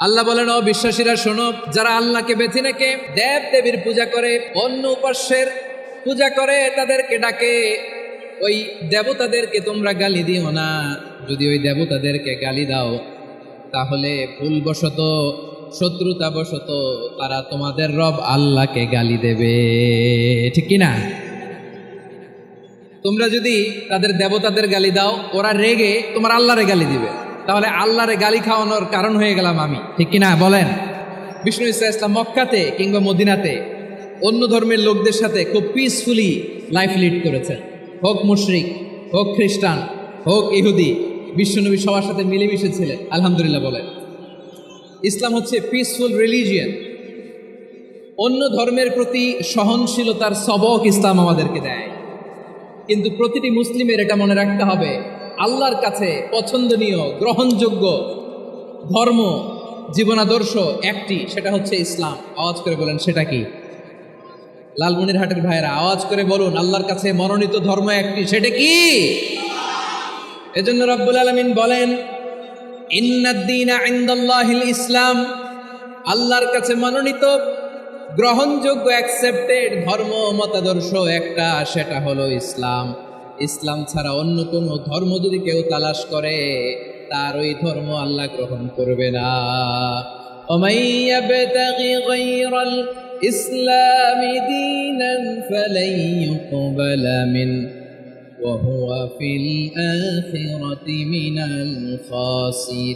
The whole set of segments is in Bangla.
আল্লাহ বলেন, ও বিশ্বাসীরা শোনো, যারা আল্লাহকে বেছে নেকে দেব দেবীর পূজা করে, অন্য উপাস্যের পূজা করে, তাদেরকে ডাকে, ওই দেবতাদেরকে তোমরা গালি দিও না। যদি ওই দেবতাদেরকে গালি দাও তাহলে ভুলবশত, শত্রুতাবশত তারা তোমাদের রব আল্লাহকে গালি দেবে, ঠিক কিনা? তোমরা যদি তাদের দেবতাদের গালি দাও, ওরা রেগে তোমার আল্লাহরে গালি দিবে, তাহলে আল্লাহরে গালি খাওয়ানোর কারণ হয়ে গেলাম আমি, ঠিক কিনা বলেন? বিষ্ণু ঈসা ইসলাম মক্কাতে কিংবা মদিনাতে অন্য ধর্মের লোকদের সাথে খুব পিসফুলি লাইফ লিড করেছেন। হোক মুশরিক, হোক খ্রিস্টান, হোক ইহুদি, বিশ্বনবী সবার সাথে মিলেমিশে ছিলেন। আলহামদুলিল্লাহ বলেন। ইসলাম হচ্ছে পিসফুল রিলিজিয়ান। অন্য ধর্মের প্রতি সহনশীলতার সবক ইসলাম আমাদেরকে দেয়। কিন্তু প্রতিটি মুসলিমের এটা মনে রাখতে হবে, আল্লাহর কাছে পছন্দনীয়, গ্রহণযোগ্য ধর্ম, জীবনাদর্শ একটি, সেটা হচ্ছে ইসলাম। আওয়াজ করে বলেন, সেটা কি? লালমনিরহাটের ভাইয়েরা আওয়াজ করে বলুন, আল্লাহর কাছে মনোনীত ধর্ম একটি, সেটা কি? এজন্য রব্বুল আলামিন বলেন, ইন্নাদ-দীনা ইনদাল্লাহিল ইসলাম, আল্লাহর কাছে মনোনীত, গ্রহণযোগ্য, অ্যাকসেপ্টেড ধর্ম মতাদর্শ একটা, সেটা হলো ইসলাম। ইসলাম ছাড়া অন্য কোনো ধর্ম যদি কেউ তালাশ করে, তার ওই ধর্ম আল্লাহ গ্রহণ করবে না। ওমাই ইয়াবতাগি গায়রাল ইসলামি দীনান ফালাই ইউকবালা মিন ওয়া হুয়া ফিল আখিরাতি মিনাল খাসিরিন।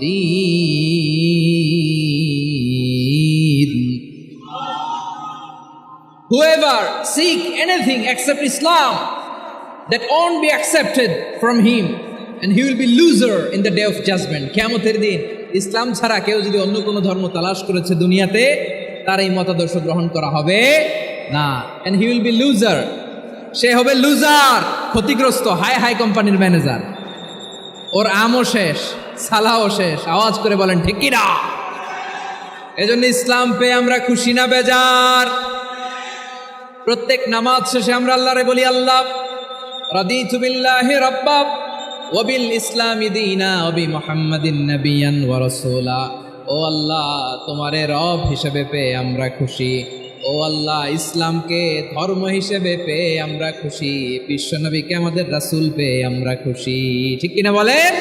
Whoever seek anything except Islam, that won't be accepted from him, and he will be loser in the day of judgment. কিয়ামতের দিন ইসলাম ছাড়া কেউ যদি অন্য কোনো ধর্ম তালাশ করেছে দুনিয়াতে, তার এই মতাদর্শ গ্রহণ করা হবে না, and he will be loser. সে হবে লুজার, ক্ষতিগ্রস্ত, হাই হাই কোম্পানির ম্যানেজার। ওর আমও শেষ, সালাও শেষ। আওয়াজ করে বলেন, ঠিক কি না? এজন্য ইসলাম পেয়ে আমরা খুশি না বেজার? প্রত্যেক নামাজ শেষে আমরা আল্লাহরে বলি, আল্লাহ রাদিতু বিল্লাহি রাব্বা ওয়া বিল ইসলামি দীনা ওয়া বি মুহাম্মাদিন নাবিয়ান ওয়া রাসূলা। ও আল্লাহ, তোমারে রব হিসেবে পেয়ে আমরা খুশি। ও আল্লাহ, ইসলামকে ধর্ম হিসেবে পেয়ে আমরা খুশি। বিশ্বনবীকে আমাদের রাসূল পেয়ে আমরা খুশি, ঠিক কিনা বলেন?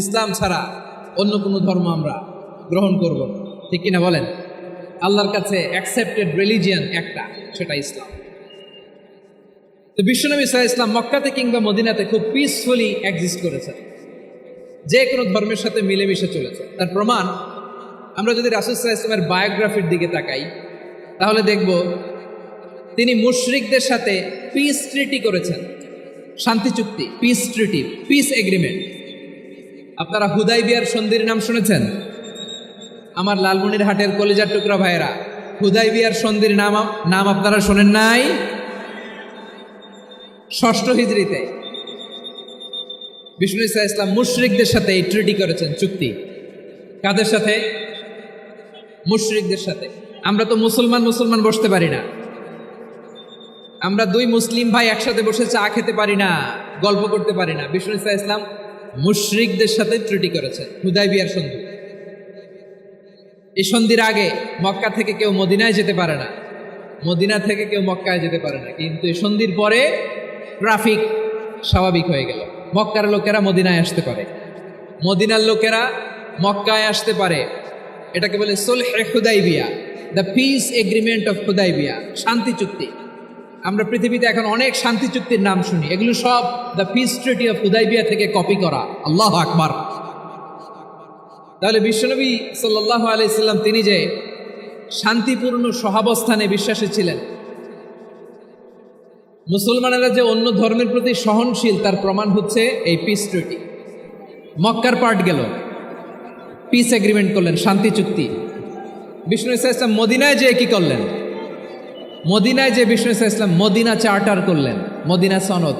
ইসলাম ছাড়া অন্য কোনো ধর্ম আমরা গ্রহণ করব, ঠিক কিনা বলেন? আল্লাহর কাছে অ্যাকসেপ্টেড রিলিজিয়ান একটা, সেটা ইসলাম। তো বিশ্বনবী সাল্লাল্লাহু আলাইহি ওয়াসাল্লাম মক্কাতে কিংবা মদিনাতে খুব পিসফুলি এক্সিস্ট করেছেন, যে কোনো ধর্মের সাথে মিলেমিশে চলেছে। তার প্রমাণ আমরা যদি রাসূল সাল্লাল্লাহু আলাইহি ওয়াসাল্লামের বায়োগ্রাফির দিকে তাকাই, তাহলে দেখব তিনি মুশরিকদের সাথে পিস ট্রিটি করেছেন, শান্তি চুক্তি, পিস ট্রিটি, পিস এগ্রিমেন্ট। আপনারা হুদাইবিয়ার সন্ধির নাম শুনেছেন? আমার লালমনিরহাটের কলিজার টুকরা ভাইয়েরা, হুদাইবিয়ার সন্ধির নাম আপনারা শোনেন নাই? 6ষ্ঠ হিজরিতে বিষ্ণু ঈসা ইসলাম মুশরিকদের সাথে এই ট্রিটি করেছেন, চুক্তি। কাদের সাথে? মুশরিকদের সাথে। আমরা তো মুসলমান বসতে পারি না। আমরা দুই মুসলিম ভাই একসাথে বসে চা খেতে পারি না, গল্প করতে পারি না। বিষ্ণু ঈসা ইসলাম মুশরিকদের সাথে ট্রিটি করেছেন, হুদাইবিয়ার সন্ধি। এই সন্ধির আগে মক্কা থেকে কেউ মদিনায় যেতে পারে না, মদিনা থেকে কেউ মক্কায় যেতে পারে না। কিন্তু এই সন্ধির পরে ট্রাফিক স্বাভাবিক হয়ে গেল। মক্কার লোকেরা মদিনায় আসতে পারে, মদিনার লোকেরা মক্কায় আসতে পারে। এটাকে বলে সুলহে Hudaybiyyah, the peace agreement of Hudaybiyyah, শান্তি চুক্তি। আমরা পৃথিবীতে এখন অনেক শান্তি চুক্তির নাম শুনি, এগুলো সব the piece treaty of Hudaibiya থেকে কপি করা। আল্লাহু আকবার। তাহলে বিশ্বনবী সাল্লাল্লাহু আলাইহি সাল্লাম তিনি যে শান্তিপূর্ণ সহাবস্থানে বিশ্বাসী ছিলেন, মুসলমানেরা যে অন্য ধর্মের প্রতি সহনশীল, তার প্রমাণ হচ্ছে এই পিস ট্রিটি। মক্কার পার্ট গেল, পিস এগ্রিমেন্ট করলেন, শান্তি চুক্তি। বিষ্ণু ঈসা ইসলাম মদিনায় যে কি করলেন? মদিনায় যে বিষ্ণু ঈসা ইসলাম মদিনা চার্টার করলেন, মদিনা সনদ,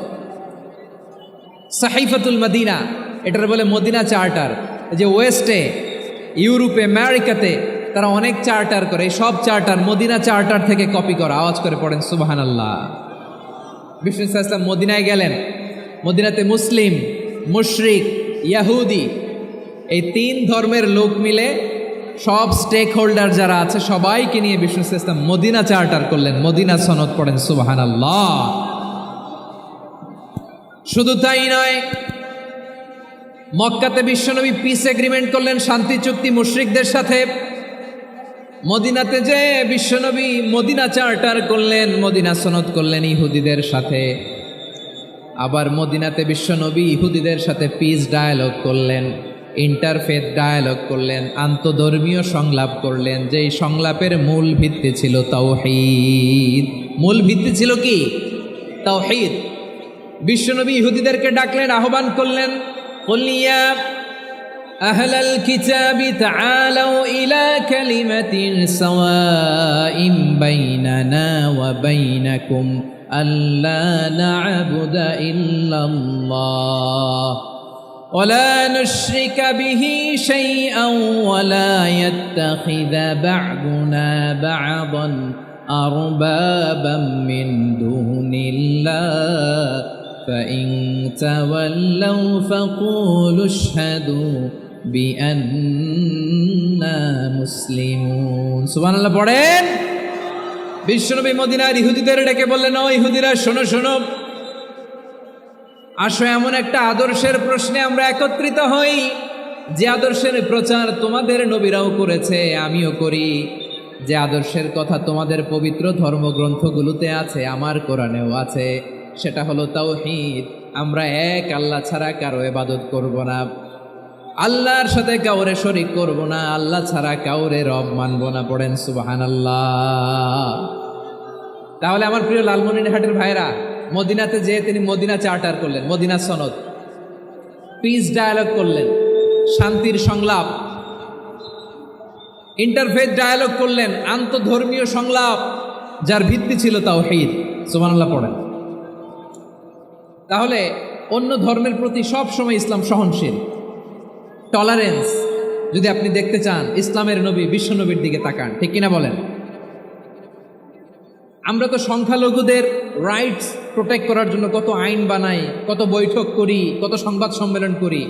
সাহিফাতুল মদিনা, এটার বলে মদিনা চার্টার। যে ওয়েস্টে, ইউরোপে, আমেরিকাতে তারা অনেক চার্টার করে, এই সব চার্টার মদিনা চার্টার থেকে কপি করা। আওয়াজ করে পড়েন সুবহানাল্লাহ। বিষ্ণু ঈসা ইসলাম মদিনায় গেলেন, মদিনাতে মুসলিম, মুশরিক, ইয়াহুদি এই তিন ধর্মের লোক মিলে সব স্টেক হোল্ডার যারা আছে সবাইকে নিয়ে বিষ্ণু ইসলাম মদিনা চার্টার করলেন, মদিনা সনদ পড়েন সুবহানাল্লাহ। শুধু তাই নয়, মক্কাতে বিশ্বনবী পিস এগ্রিমেন্ট করলেন, শান্তি চুক্তি মুশরিকদের সাথে। মদিনাতে যে বিশ্বনবী মদিনা চার্টার করলেন, মদিনা সনদ করলেন ইহুদিদের সাথে। আবার মদিনাতে বিশ্বনবী ইহুদিদের সাথে পিস ডায়ালগ করলেন, ইন্টারফেথ ডায়ালগ করলেন, আন্তধর্মীয় সংলাপ করলেন, যেই সংলাপের মূল ভিত্তি ছিল তাওহীদ। মূল ভিত্তি ছিল কি? তাওহীদ। বিশ্বনবী ইহুদিদেরকে ডাকলেন, আহ্বান করলেন, কুল ইয়া আহলাল কিতাবি তাআলাউ ইলা কালিমাতিন সাওয়াইন বাইনানা ওয়া বাইনাকুম আল্লা না'বুদা ইল্লাল্লাহ ولا نشرك به شيئا ولا يتخذ بعضنا بعضا أربابا من دون الله فإن تولوا فقولوا اشهدوا بأننا مسلمون سبحان الله পড়েন। বিশ্বনবী মদিনার ইহুদিদের ডেকে বললেন, ও ইহুদিরা শোনো শোনো, আসো এমন একটা আদর্শের প্রশ্নে আমরা একত্রিত হই, যে আদর্শের প্রচার তোমাদের নবীরাও করেছে, আমিও করি, যে আদর্শের কথা তোমাদের পবিত্র ধর্মগ্রন্থগুলোতে আছে, আমার কোরআনেও আছে, সেটা হলো তাওহীদ। আমরা এক আল্লাহ ছাড়া কারো ইবাদত করব না, আল্লাহর সাথে কাউরে শরীক করব না, আল্লাহ ছাড়া কাউরে রব মানব না। পড়েন সুবহানাল্লাহ। তাহলে আমার প্রিয় লালমনিরহাটের ভাইরা, মদিনাতে যেয়ে তিনি মদিনা চার্টার করলেন, মদিনা সনদ, পিস ডায়ালগ করলেন, শান্তির সংলাপ, ইন্টারফেথ ডায়ালগ করলেন, আন্তধর্মীয় সংলাপ, যার ভিত্তি ছিল তাওহীদ। সুবহানাল্লাহ পড়েন। তাহলে অন্য ধর্মের প্রতি সব সময় ইসলাম সহনশীল, টলারেন্স। যদি আপনি দেখতে চান ইসলামের নবী বিশ্বনবীর দিকে তাকান, ঠিক কিনা বলেন? আমরা তো সংখ্যালঘুদের রাইটস প্রোটেক্ট করার জন্য কত আইন বানাই, কত বৈঠক করি, কত সংবাদ সম্মেলন করি।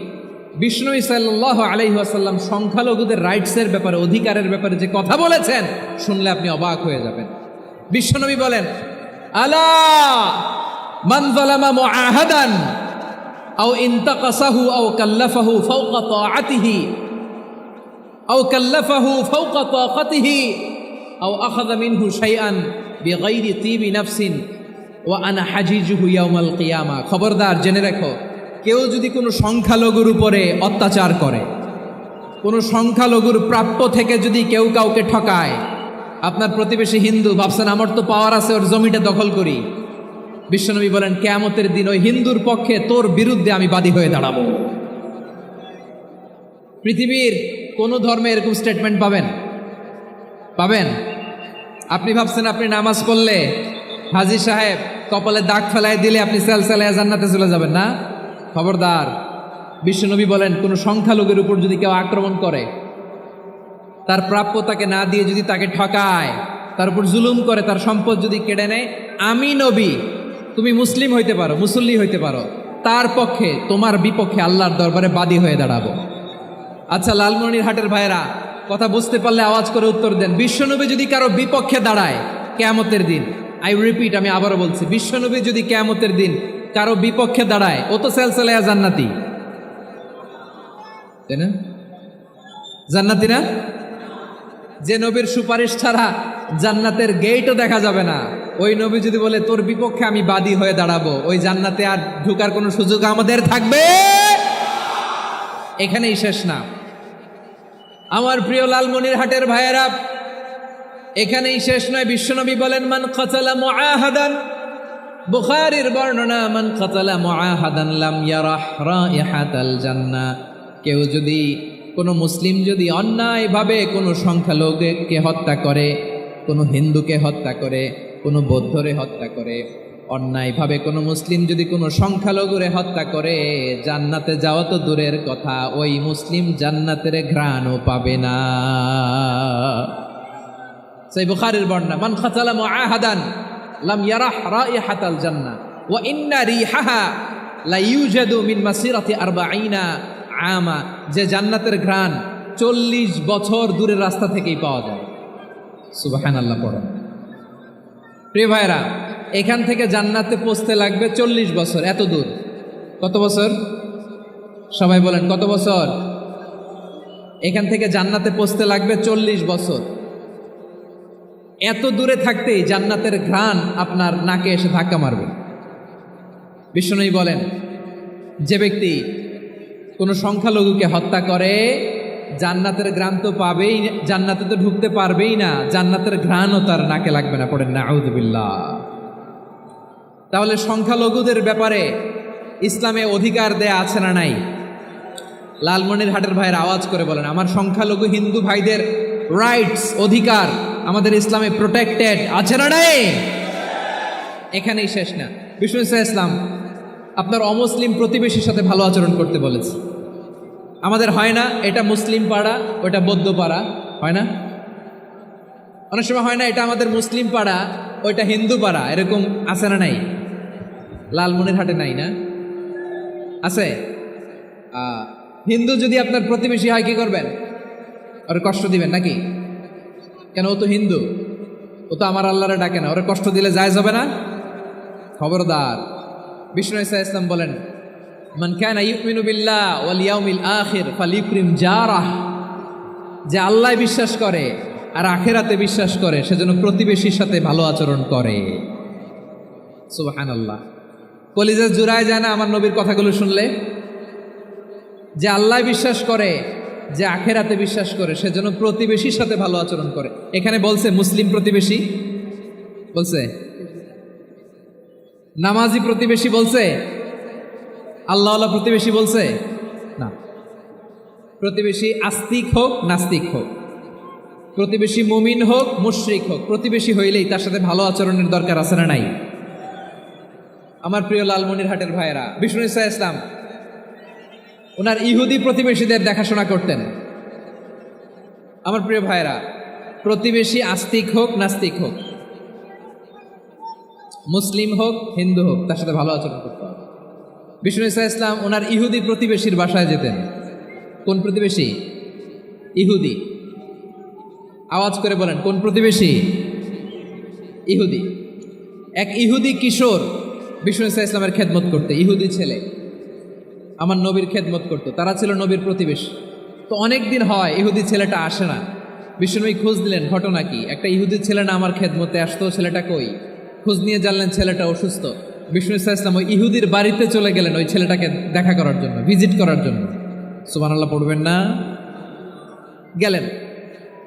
বিষ্ণু সাল্লাল্লাহু আলাইহি ওয়াসাল্লাম সংখ্যালঘুদের রাইটসের ব্যাপারে, অধিকারের ব্যাপারে যে কথা বলেছেন, শুনলে আপনি অবাক হয়ে যাবেন। বিশ্বনবী বলেন, আলা মান যালামা মুআহাদান আও ইনতাকাসাহু আও কাল্লাফাহু ফাওকা তাআতিহি আও কাল্লাফাহু ফাওকা তাকাতিহি আও আখাযা মিনহু শাইআন বিগাইরি তিবি নাফসিন ওয়া আনা হাজিজুহু ইয়াউমাল কিয়ামা। খবরদার, জেনে রাখো, কেউ যদি কোনো সংখ্যালঘুর উপরে অত্যাচার করে, কোনো সংখ্যালঘুর প্রাপ্য থেকে যদি কেউ কাউকে ঠকায়, আপনার প্রতিবেশী হিন্দু, ভাবছেন আমার তো পাওয়ার আছে, ওর জমিটা দখল করি। বিশ্বনবী বলেন, কিয়ামতের দিন ওই হিন্দুর পক্ষে তোর বিরুদ্ধে আমি বাদী হয়ে দাঁড়াবো। পৃথিবীর কোন ধর্মে এরকম স্টেটমেন্ট পাবেন? পাবেন? আপনি ভাবছেন আপনি নামাজ পড়লে হাজী সাহেব কপালে দাগ ফেলায় দিলে আপনি সেলসেলায় জান্নাতে চলে যাবেন না? খবরদার। বিশ্বনবী বলেন, কোন সংখ্যালঘুর উপর যদি কেউ আক্রমণ করে, তার প্রাপ্য তাকে না দিয়ে যদি তাকে ঠকায়, তার উপর জুলুম করে, তার সম্পদ যদি কেড়ে নেয়, আমি নবী, তুমি মুসলিম হইতে পারো, মুসল্লি হইতে পারো, তার পক্ষে, তোমার বিপক্ষে আল্লাহর দরবারে বাদী হয়ে দাঁড়াবো। আচ্ছা লালমনিরহাটের ভাইরা, কথা বুঝতে পারলে আওয়াজ করে উত্তর দেন। বিশ্বনবী যদি কারো বিপক্ষে দাঁড়ায় কিয়ামতের দিন, আই রিপিট, আমি আবারও বলছি, বিশ্বনবী যদি কিয়ামতের দিন কারো বিপক্ষে দাঁড়ায়, ও তো সেলসেলায়া জান্নাতি, তাই না? জান্নাতি না? যে নবীর সুপারিশ ছাড়া জান্নাতের গেটও দেখা যাবে না, ওই নবী যদি বলে তোর বিপক্ষে আমি বাদী হয়ে দাঁড়াবো, ওই জান্নাতে আর ঢোকার কোনো সুযোগ আমাদের থাকবে? এখানেই শেষ না আমার প্রিয় লালমনিরহাটের ভাইয়েরা, এখানেই শেষ নয়। বিশ্বনবী বলেন, মান কাতালা মুআহাদান, বুখারীর বর্ণনা, মান কাতালা মুআহাদান লাম ইয়ারাহ রাইহাতাল জান্নাহ। কেউ যদি, কোনো মুসলিম যদি অন্যায়ভাবে কোনো সংখ্যালঘুকে হত্যা করে, কোনো হিন্দুকে হত্যা করে, কোনো বৌদ্ধরে হত্যা করে, অন্যায়ভাবে কোনো মুসলিম যদি কোনো সংখ্যালঘুরে হত্যা করে, জান্নাতে যাওয়া তো দূরের কথা, ওই মুসলিম জান্নাতের ঘ্রাণও পাবে না। সেই বুখারীর বর্ণনা, মান কাতালা মুআহাদান লাম ইয়ারাহ রাইহাতাল জান্নাহ ওয়া ইন্না রিহাহা লা ইউজাদু মিন মাসিরাতি 40 আমা, যে জান্নাতের ঘ্রাণ 40 বছর দূরের রাস্তা থেকেই পাওয়া যায়। সুবহানাল্লাহ পড়ো। প্রিয় ভাইরা, এখান থেকে জান্নাতে পৌঁছতে লাগবে 40 বছর। এত দূর, কত বছর? সবাই বলেন কত বছর? এখান থেকে জান্নাতে পৌঁছতে লাগবে 40 বছর। এত দূরে থাকতেই জান্নাতের ঘ্রাণ আপনার নাকে এসে ধাক্কা মারবে। বিষ্ণুই বলেন, যে ব্যক্তি কোনো সংখ্যালঘুকে হত্যা করে জান্নাতের ঘ্রাণ তো পাবেই, জান্নাতে তো ঢুকতে পারবেই না, জান্নাতের ঘ্রাণও তার নাকে লাগবে না। পড়েন না আউযুবিল্লাহ। তাহলে সংখ্যালঘুদের ব্যাপারে ইসলামে অধিকার দেয়া আছে না নাই? লালমনিরহাটের ভাইয়ের আওয়াজ করে বলেন, আমার সংখ্যালঘু হিন্দু ভাইদের রাইটস, অধিকার আমাদের ইসলামে প্রোটেক্টেড আছে না নাই? এখানেই শেষ না। বিষ্ণু ইসলাম আপনার অমুসলিম প্রতিবেশীর সাথে ভালো আচরণ করতে বলেছে। আমাদের হয় না এটা মুসলিম পাড়া, ওটা বৌদ্ধ পাড়া, হয় না? অনেক সময় হয় না এটা আমাদের মুসলিম পাড়া, ওইটা হিন্দু পাড়া, এরকম আছে না নাই? লালমনিরহাটে নাই না? আছে? হিন্দু যদি আপনার প্রতিবেশী হয় কি করবেন? ওর কষ্ট দিবেন নাকি? কেন? ও তো হিন্দু, ও তো আমার আল্লাহরে ডাকে না, ওরা কষ্ট দিলে জায়েজ হবে না? খবরদার। বিষ্ণু ইসলাম বলেন, মান কানা ইউমিনু বিল্লাহ ওয়াল ইয়াউমিল আখির ফালিউকরিম জারাহ, যে আল্লাহ বিশ্বাস করে আর আখিরাতে বিশ্বাস করে সেজন্য প্রতিবেশীর সাথে ভালো আচরণ করে। সুবহানাল্লাহ। কলিজা জুড়ায় যায় না আমার নবীর কথাগুলো শুনলে? যে আল্লাহ বিশ্বাস করে, যে আখিরাতে বিশ্বাস করে সেজন্য প্রতিবেশীর সাথে ভালো আচরণ করে। এখানে বলছে মুসলিম প্রতিবেশী বলছে, নামাজি প্রতিবেশী বলছে, আল্লাহওয়ালা প্রতিবেশী বলছে না। প্রতিবেশী আস্তিক হোক নাস্তিক হোক, প্রতিবেশী মুমিন হোক মুশরিক হোক, প্রতিবেশী হইলেই তার সাথে ভালো আচরণের দরকার আছে না নাই? আমার প্রিয় লালমনিরহাটের ভাইয়েরা, বিষ্ণু ইসলাম ওনার ইহুদি প্রতিবেশীদের দেখাশোনা করতেন। আমার প্রিয় ভাইয়েরা, প্রতিবেশী আস্তিক হোক নাস্তিক হোক, মুসলিম হোক হিন্দু হোক, তার সাথে ভালো আচরণ করতে হবে। বিষ্ণু ইসলাম ওনার ইহুদি প্রতিবেশীর বাসায় যেতেন। কোন প্রতিবেশী? ইহুদি। আওয়াজ করে বলেন, কোন প্রতিবেশী? ইহুদি। এক ইহুদি কিশোর বিষ্ণু ইসলামের খেদমত করতে, ইহুদি ছেলে আমার নবীর খেদমত করতো, তারা ছিল নবীর প্রতিবেশী। তো অনেক দিন হয় ইহুদি ছেলেটা আসে না। বিষ্ণুনবী খোঁজ দিলেন, ঘটনা কি? একটা ইহুদি ছেলে না আমার খেদমতে আসতো, ছেলেটা কই? খোঁজ নিয়ে জানলেন ছেলেটা অসুস্থ। বিষ্ণু ইসলাম ওই ইহুদির বাড়িতে চলে গেলেন ওই ছেলেটাকে দেখা করার জন্য, ভিজিট করার জন্য। সুবহানাল্লাহ পড়বেন না? গেলেন,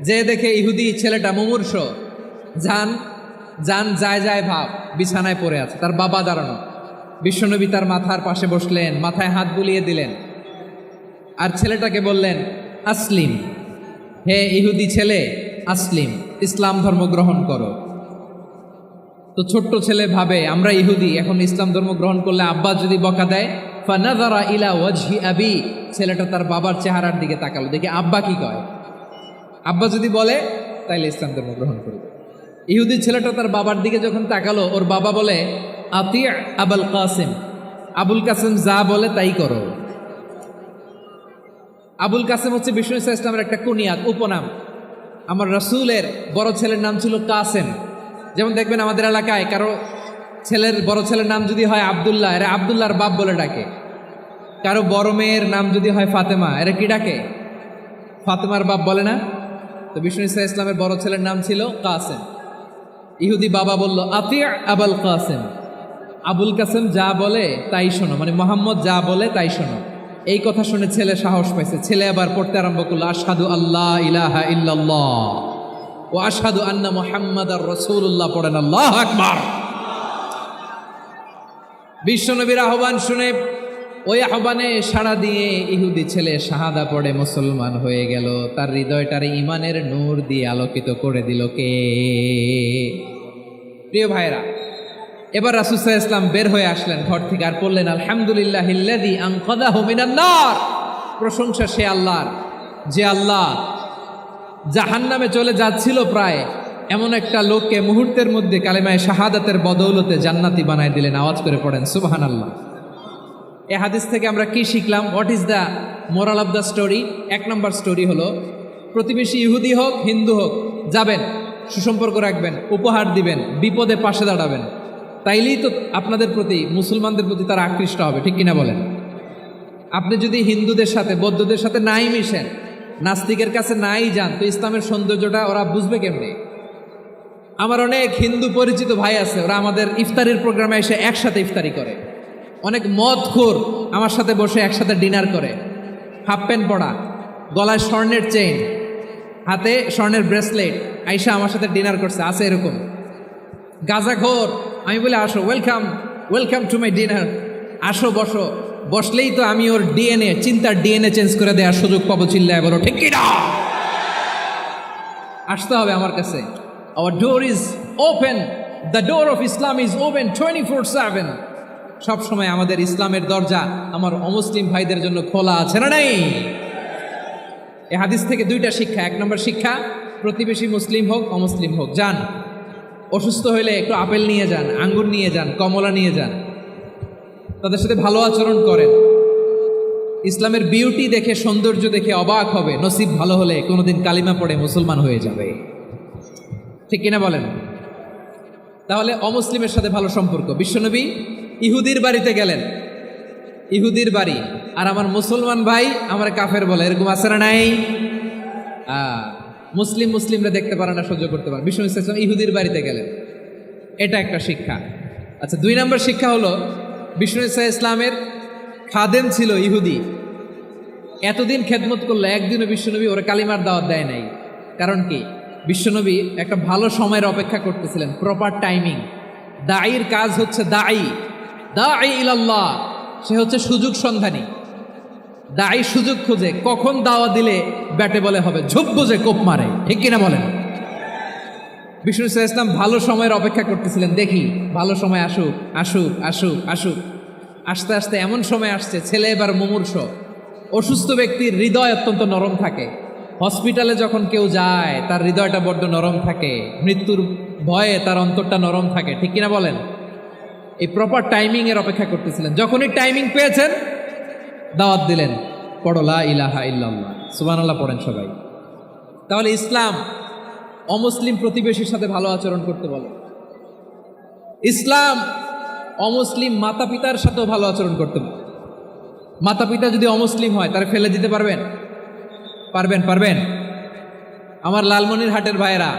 যে দেখে ইহুদি ছেলেটা মুমূর্ষ, যান যান যায় যায় ভাব, বিছানায় পড়ে আছে, তার বাবা দাঁড়ানো। বিশ্বনবী তার মাথার পাশে বসলেন, মাথায় হাত বুলিয়ে দিলেন, আর ছেলেটাকে বললেন, আসলিম, হে ইহুদি ছেলে, আসলিম, ইসলাম ধর্ম গ্রহণ করো। তো ছোট্ট ছেলে ভাবে আমরা ইহুদি, এখন ইসলাম ধর্ম গ্রহণ করলে আব্বা যদি বকা দেয়। ফানাযারা ইলা ওয়াজহি আবি, ছেলেটা তার বাবার চেহারার দিকে তাকালো, দেখি আব্বা কি কয়। আব্বা যদি বলে তাইলে ইসলাম ধর্ম গ্রহণ করবে। ইহুদি ছেলেটা তার বাবার দিকে যখন তাকালো, ওর বাবা বলে, আতি আবুল কাসিম, আবুল কাসিম যা বলে তাই করো। আবুল কাসিম হচ্ছে বিষ্ণু ইসলামের একটা কুনিয়াত, উপনাম। আমার রাসূলের বড় ছেলের নাম ছিল কাসেম। যেমন দেখবেন আমাদের এলাকায় কারো ছেলের বড় ছেলের নাম যদি হয় আব্দুল্লাহ, এরা আব্দুল্লাহর বাপ বলে ডাকে। কারো বড় মেয়ের নাম যদি হয় ফাতেমা, এরা কি ডাকে? ফাতেমার বাপ বলে না? তো বিষ্ণু ইসলামের বড় ছেলের নাম ছিল কাসেম। ইহুদি বাবা বলল, আতি আবুল কাসেম, আবুল কাসেম যা বলে তাই শোনো, মানে মোহাম্মদ যা বলে তাই শোনো। এই কথা শুনে ছেলে সাহস পাইছে, ছেলে আবার পড়তে আরম্ভ করলো, আশহাদু আল্লাহ ইলাহা ইল্লাল্লাহ ও আশহাদু আন্না মুহাম্মাদার রাসূলুল্লাহ। পড়েন আল্লাহু আকবার। বিশ্বনবীর আহ্বান শুনে ওই আহ্বানে সাড়া দিয়ে ইহুদি ছেলে শাহাদা পড়ে মুসলমান হয়ে গেল। তার হৃদয়টারে ইমানের নূর দিয়ে আলোকিত করে দিল কে? প্রিয় ভাইরা, এবার রাসূল সাল্লাল্লাহু আলাইহি ওয়াসাল্লাম বের হয়ে আসলেন ঘর থেকে, আর বললেন, আলহামদুলিল্লাহিল্লাযী আনকাযাহু মিনান নার, প্রশংসা সে আল্লাহর যে আল্লাহ জাহান্নামে চলে যাচ্ছিল প্রায় এমন একটা লোককে মুহূর্তের মধ্যে কালেমায়ে শাহাদাতের বদৌলতে জান্নাতি বানায় দিলেন। আওয়াজ করে পড়েন সুবহানাল্লাহ। এই হাদিস থেকে আমরা কি শিখলাম? What is the moral of the story, 1 number story হলো প্রতিবেশী ইহুদি হোক হিন্দু হোক, যাবেন, সুসম্পর্ক রাখবেন, উপহার দিবেন, বিপদে পাশে দাঁড়াবেন, তাইলেই তো আপনাদের প্রতি, মুসলমানদের প্রতি তারা আকৃষ্ট হবে, ঠিক কিনা বলেন? আপনি যদি হিন্দুদের সাথে বৌদ্ধদের সাথে নাই মিশেন, নাস্তিকের কাছে নাই যান, তো ইসলামের সৌন্দর্যটা ওরা বুঝবে কেমনে? আমার অনেক হিন্দু পরিচিত ভাই আছে, ওরা আমাদের ইফতারির প্রোগ্রামে এসে একসাথে ইফতারি করে। অনেক মদখোর আমার সাথে বসে একসাথে ডিনার করে, হাফ প্যান্ট পরা, গলায় স্বর্ণের চেইন, হাতে স্বর্ণের ব্রেসলেট, আইসা আমার সাথে ডিনার করছে, আছে এরকম। গাঁজাখোর, আমি বলে আসো, welcome welcome to my dinner, আসো বসো, বসলেই তো আমি ওর ডিএনএ, চিন্তার ডিএনএ চেঞ্জ করে দেওয়ার সুযোগ পাবো, চিল্লায় বলো ঠিক কিনা? আসতে হবে আমার কাছে। Hour door is open, the door of Islam is open 24/7। সব সময় আমাদের ইসলামের দরজা আমার অমুসলিম ভাইদের জন্য খোলা আছে না নাই? এই হাদিস থেকে 2টা শিক্ষা। 1 নম্বর শিক্ষা, প্রতিবেশী মুসলিম হোক অমুসলিম হোক, যান, অসুস্থ হইলে একটু আপেল নিয়ে যান, আঙ্গুর নিয়ে যান, কমলা নিয়ে যান, তাদের সাথে ভালো আচরণ করেন। ইসলামের বিউটি দেখে, সৌন্দর্য দেখে অবাক হবে, নসিব ভালো হলে কোনোদিন কালিমা পড়ে মুসলমান হয়ে যাবে, ঠিক কিনা বলেন? তাহলে অমুসলিমের সাথে ভালো সম্পর্ক। বিশ্বনবী ইহুদির বাড়িতে গেলেন, ইহুদির বাড়ি, আর আমার মুসলমান ভাই আমার কাফের বলে, এরকম আছে না নাই? মুসলিমরা দেখতে পারে না, সহ্য করতে পারে। বিশ্বনবী সাল্লাল্লাহু আলাইহি ওয়াসাল্লাম ইহুদির বাড়িতে গেলেন, এটা একটা শিক্ষা। আচ্ছা, 2 নম্বর শিক্ষা হলো বিশ্বনবী সাল্লাল্লাহু আলাইহি ওয়াসাল্লামের খাদেম ছিল ইহুদি, এতদিন খেদমত করলো, একদিনও বিশ্বনবী ওরা কালিমার দাওয়াত দেয় নাই। কারণ কি? বিশ্বনবী একটা ভালো সময়ের অপেক্ষা করতেছিলেন, প্রপার টাইমিং। দাঈর কাজ হচ্ছে দাঈ ইলাল্লাহ, সে হচ্ছে সুযোগ সন্ধানী। দাঈ সুযোগ খোঁজে, কখন দাওয়া দিলে ব্যাটে বলে হবে, ঝোপ বুঝে কোপ মারে, ঠিক কিনা বলেন? বিষ্ণু ইসলাম ভালো সময়ের অপেক্ষা করতেছিলেন, দেখি ভালো সময় আসুক আসুক আসুক আসুক। আস্তে আস্তে এমন সময় আসছে, ছেলে এবার মুমূর্ষ, অসুস্থ ব্যক্তির হৃদয় অত্যন্ত নরম থাকে। হসপিটালে যখন কেউ যায় তার হৃদয়টা বড্ড নরম থাকে, মৃত্যুর ভয়ে তার অন্তরটা নরম থাকে, ঠিক কিনা বলেন? এই প্রপার টাইমিং এর অপেক্ষা করতেছিলেন। যখনই টাইমিং পেয়েছেন, দাওয়াত দিলেন, পড়ো লা ইলাহা ইল্লাল্লাহ, সুবহানাল্লাহ পড়েন সবাই। তাহলে ইসলাম অমুসলিম প্রতিবেশীর সাথে ভালো আচরণ করতে বলে। ইসলাম অমুসলিম মাতা পিতার সাথেও ভালো আচরণ করতে বলে। মাতা পিতা যদি অমুসলিম হয়, তারা ফেলে দিতে পারবেন? পারবেন? আমার লালমনিরহাটের ভাইয়েরা,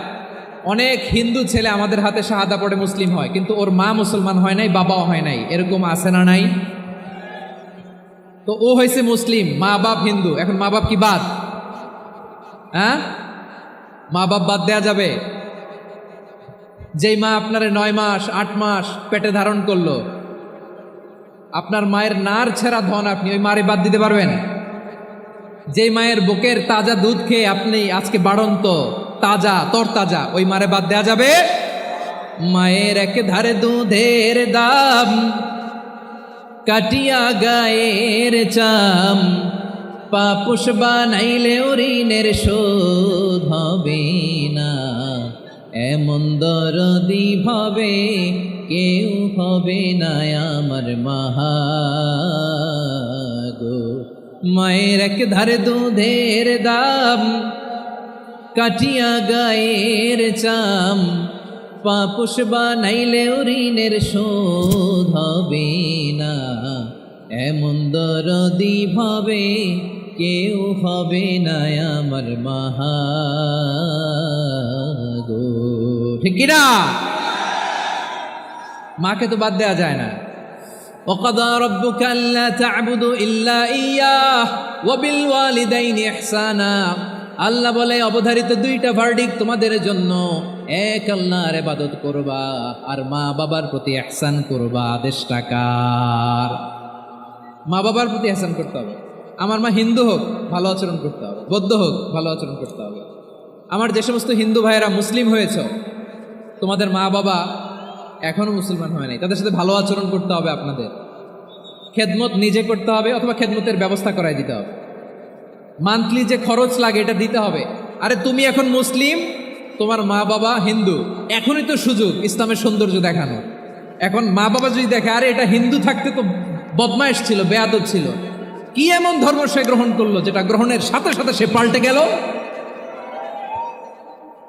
অনেক হিন্দু ছেলে আমাদের হাতে শাহাদা পড়ে মুসলিম হয়, কিন্তু ওর মা মুসলমান হয় নাই, বাবাও হয় নাই, এরকম আছে না নাই? তো ও হয়েছে মুসলিম, মা বাপ হিন্দু, এখন মা বাপ কি বাদ? হ্যাঁ, মা বাপ বাদ দেয়া যাবে? যেই মা আপনারে 9 মাস 8 মাস পেটে ধারণ করলো, আপনার মায়ের নার ছেঁড়া ধন, আপনি ওই মারে বাদ দিতে পারবেন? যেই মায়ের বুকের তাজা দুধ খেয়ে আপনি আজকে বাড়ন্ত তাজা তরতাজা, ওই মারে বাদ দেয়া যাবে? মায়ের এক ধারে দুধের দাম, কাটিয়া গায়ের চাম, পাপুষ বানাইলে ঋণের শোধ হবে না, এমন দরদি ভাবে কেউ হবে না আমার মাহাগো। মায়ের এক ধারে দুধের দাম, কাটিয়া গায়ের চাম, পাপুষ বানাইলে ঋণের শোধ হবে না, এমন দরদি ভাবে কেউ হবে না আমার মাহাগো, ঠিক কিনা? মাকে তো বাদ দেওয়া যায় না। وَقَضَى رَبُّكَ أَلَّا تَعْبُدُوا إِلَّا إِيَّاهُ وَبِالْوَالِدَيْنِ إِحْسَانًا। আল্লাহ বলে, অবধারিত 2টা ভার্ডিক্ট তোমাদের জন্য, এক আল্লাহর ইবাদত করবা আর মা বাবার প্রতি ইহসান করবা। আদেশটা কার? মা বাবার প্রতি ইহসান করতে হবে। আমার মা হিন্দু হোক, ভালো আচরণ করতে হবে, বৌদ্ধ হোক, ভালো আচরণ করতে হবে। আমার যে সমস্ত হিন্দু ভাইয়েরা মুসলিম হয়েছ, তোমাদের মা বাবা এখনো মুসলমান হয় নাই, তাদের সাথে ভালো আচরণ করতে হবে। আপনাদের খেদমত নিজে করতে হবে, অথবা খেদমতের ব্যবস্থা করাই দিতে হবে। মান্থলি যে খরচ লাগে এটা দিতে হবে। আরে তুমি এখন মুসলিম, তোমার মা বাবা হিন্দু, এখনই তো সুযোগ ইসলামের সৌন্দর্য দেখানো। এখন মা বাবা যদি দেখে, আরে এটা হিন্দু থাকতে তো বদমাইশ ছিল, বেয়াদব ছিল, কি এমন ধর্ম সে গ্রহণ করলো যেটা গ্রহণের সাথে সাথে সে পাল্টে গেল?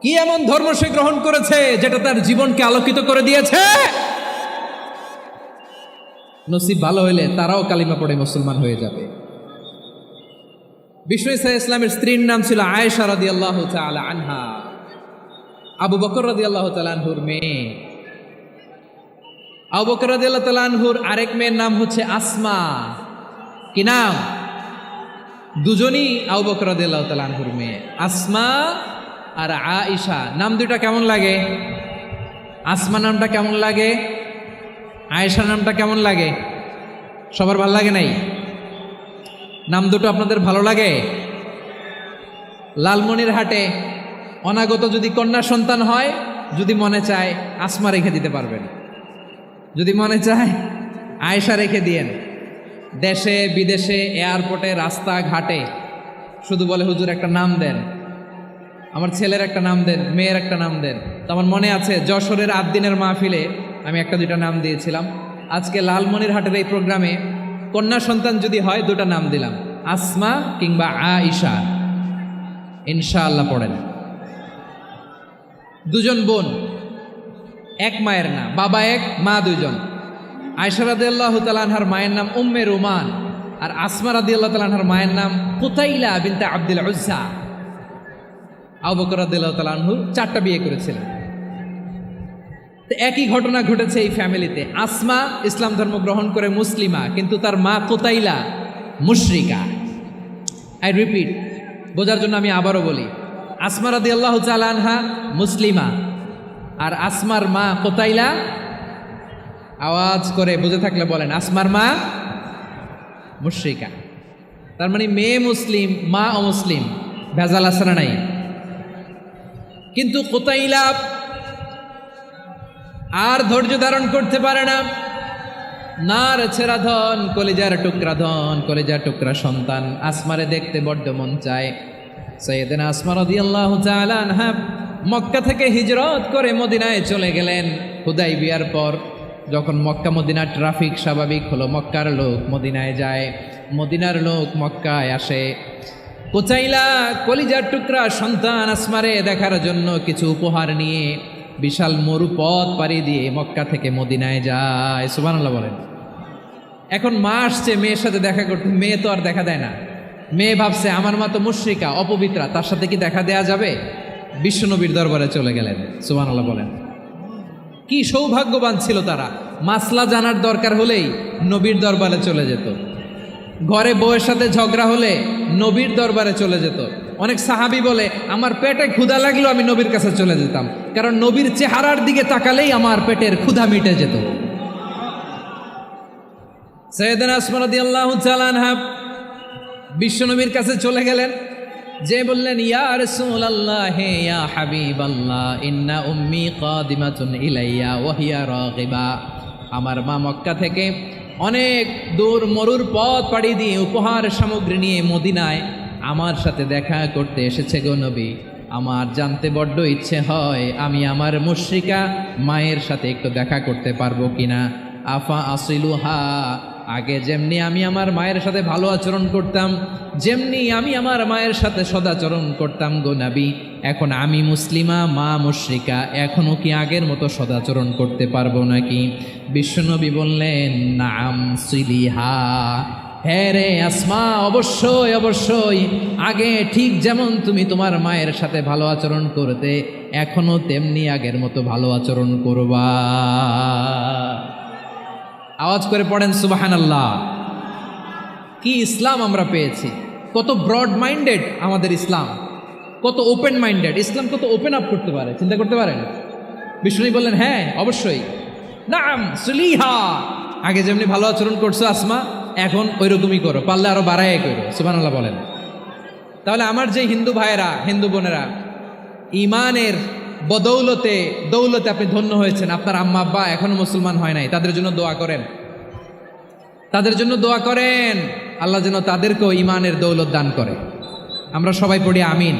কি এমন ধর্ম সে গ্রহণ করেছে যেটা তার জীবনকে আলোকিত করে দিয়েছে? নসিব ভালো হইলে তারাও কালিমা পড়ে মুসলমান হয়ে যাবে। বিষ্ণু ইসা ইসলামের স্ত্রীর নাম ছিল আয়েশা রাদিয়াল্লাহু তাআলা আনহা, আবু বকর রাদিয়াল্লাহু তাআলা আনহুর মেয়ে। আবু বকর রাদিয়াল্লাহু তাআলা আনহুর আরেক মেয়ের নাম হচ্ছে আসমা। কি নাম? দুজনই আবু বকর রাদিয়াল্লাহু তাআলা আনহুর মেয়ে, আসমা আর আয়েশা। নাম দুইটা কেমন লাগে? আসমা নামটা কেমন লাগে? আয়েশা নামটা কেমন লাগে? সবার ভালো লাগে নাই? নাম দুটো আপনাদের ভালো লাগে? লালমনিরহাটে অনাগত যদি কন্যা সন্তান হয়, যদি মনে চায় আসমা রেখে দিতে পারবেন, যদি মনে চায় আয়েশা রেখে দিয়েন। দেশে বিদেশে এয়ারপোর্টে রাস্তাঘাটে শুধু বলে হুজুর একটা নাম দেন, আমার ছেলের একটা নাম দেন, মেয়ের একটা নাম দেন। তো আমার মনে আছে যশোরের আদ্দিনের মাহফিলে আমি একটা দুইটা নাম দিয়েছিলাম। আজকে লালমনিরহাটের এই প্রোগ্রামে কন্যা সন্তান যদি হয় দুটা নাম দিলাম, আসমা কিংবা আয়েশা। ইনশাআল্লাহ পড়েন। দুজন বোন, এক মায়ের না, বাবা এক মা দুইজন। আয়েশা রাদিয়াল্লাহু তাআলা আনহার মায়ের নাম উম্মে রুমান, আর আসমা রাদিয়াল্লাহু তাআলা আনহার মায়ের নাম কুতাইলা বিনতে আব্দুল উজ্জা। আবু বকর রাদিয়াল্লাহু তাআলা আনহু 4টা বিয়ে করেছিলেন। তো একই ঘটনা ঘটেছে এই ফ্যামিলিতে। আসমা ইসলাম ধর্ম গ্রহণ করে মুসলিমা, কিন্তু তার মা কুতাইলা মুশরিকা। আই রিপিট, বোঝার জন্য আমি আবারও বলি, আসমা রাদিয়াল্লাহু তাআলা আনহা মুসলিমা, আর আসমার মা কুতাইলা, আওয়াজ করে বুঝে থাকলে বলেন, আসমার মা মুশরিকা। তার মানে মেয়ে মুসলিম, মা অমুসলিম। ভেজাল আছে না নাই? কিন্তু কুতাইলা আর ধৈর্য ধারণ করতে পারে না। নার ছেড়া ধন, কলিজার টুকরা ধন, কলিজার টুকরা সন্তান আসমারে দেখতে বড্ড মন চায়। সাইয়েদনা আসমা রাদিয়াল্লাহু তাআলা আনহা মক্কা থেকে হিজরত করে মদিনায় চলে গেলেন হুদাইবিয়ার পর। যখন মক্কা মদিনার ট্রাফিক স্বাভাবিক হলো, মক্কার লোক মদিনায় যায়, মদিনার লোক মক্কায় আসে। কুতাইলা কলিজার টুকরা সন্তান আসমারে দেখার জন্য কিছু উপহার নিয়ে বিশাল মরুপথ পাড়ি দিয়ে মক্কা থেকে মদিনায় যায়। সুবহানাল্লাহ বলেন। এখন মা আসছে মেয়ের সাথে দেখা করতে, মেয়ে তো আর দেখা দেয় না। মেয়ে ভাবছে আমার মা তো মুশরিকা, অপবিত্রা, তার সাথে কি দেখা দেয়া যাবে? বিশ্বনবীর দরবারে চলে গেলেন। সুবহানাল্লাহ বলেন। কি সৌভাগ্যবান ছিল তারা! মাসলা জানার দরকার হলেই নবীর দরবারে চলে যেত। ঘরে বউয়ের সাথে ঝগড়া হলে নবীর দরবারে চলে যেত। অনেক সাহাবী বলে, আমার পেটে ক্ষুধা লাগলো আমি নবীর কাছে চলে যেতাম, কারণ নবীর চেহারার দিকে তাকালেই আমার পেটের ক্ষুধা মিটে যেত। সাইয়েদনা আসমা রাদিয়াল্লাহু তাআলা আনহা বিশ্বনবীর কাছে চলে গেলেন, যে বললেন, ইয়া রাসূলুল্লাহ, ইয়া হাবিবাল্লাহ, ইন্না উম্মি কাদিমাতুন ইলাইয়া ওয়া হিয়া রাগিবা। আমার মা মক্কা থেকে অনেক দূর মরুর পথ পাড়ি দিয়ে উপহার সামগ্রী নিয়ে মদিনায় আমার সাথে দেখা করতে এসেছে গো নবী। আমার জানতে বড্ড ইচ্ছে হয় আমি আমার মুশরিকা মায়ের সাথে একটু দেখা করতে পারবো কিনা। আফা আসিলুহা, আগে যেমনি আমি আমার মায়ের সাথে ভালো আচরণ করতাম, যেমনি আমি আমার মায়ের সাথে সদাচরণ করতাম গো নবী, এখন আমি মুসলিমা, মা মুশরিকা, এখনও কি আগের মতো সদাচরণ করতে পারবো নাকি? বিশ্বনবী বললেন, নাম সিলিহা, হ্যাঁ রে আসমা, অবশ্যই অবশ্যই, আগে ঠিক যেমন তুমি তোমার মায়ের সাথে ভালো আচরণ করতে, এখনো তেমনি আগের মতো ভালো আচরণ করবা। আওয়াজ করে পড়েন সুবহানাল্লাহ। কি ইসলাম আমরা পেয়েছি! কত ব্রড মাইন্ডেড আমাদের ইসলাম, কত ওপেন মাইন্ডেড ইসলাম, কত ওপেন আপ করতে পারে, চিন্তা করতে পারেন। বিষ্ণু বললেন, হ্যাঁ অবশ্যই, নাম সুলিহা, আগে যেমনি ভালো আচরণ করছো আসমা, এখন ওই রকমই করো, পারলে আরো বাড়ায় করো। সুবহানাল্লাহ বলেন। তাহলে আমার যে হিন্দু ভাইয়েরা, হিন্দু বোনেরা, ইমানের বদৌলতে দৌলতে আপনি ধন্য হয়েছেন, আপনার আম্মা আব্বা এখনো মুসলমান হয় নাই, তাদের জন্য দোয়া করেন, তাদের জন্য দোয়া করেন, আল্লাহ যেন তাদেরকেও ইমানের দৌলত দান করে। আমরা সবাই পড়ি আমিন।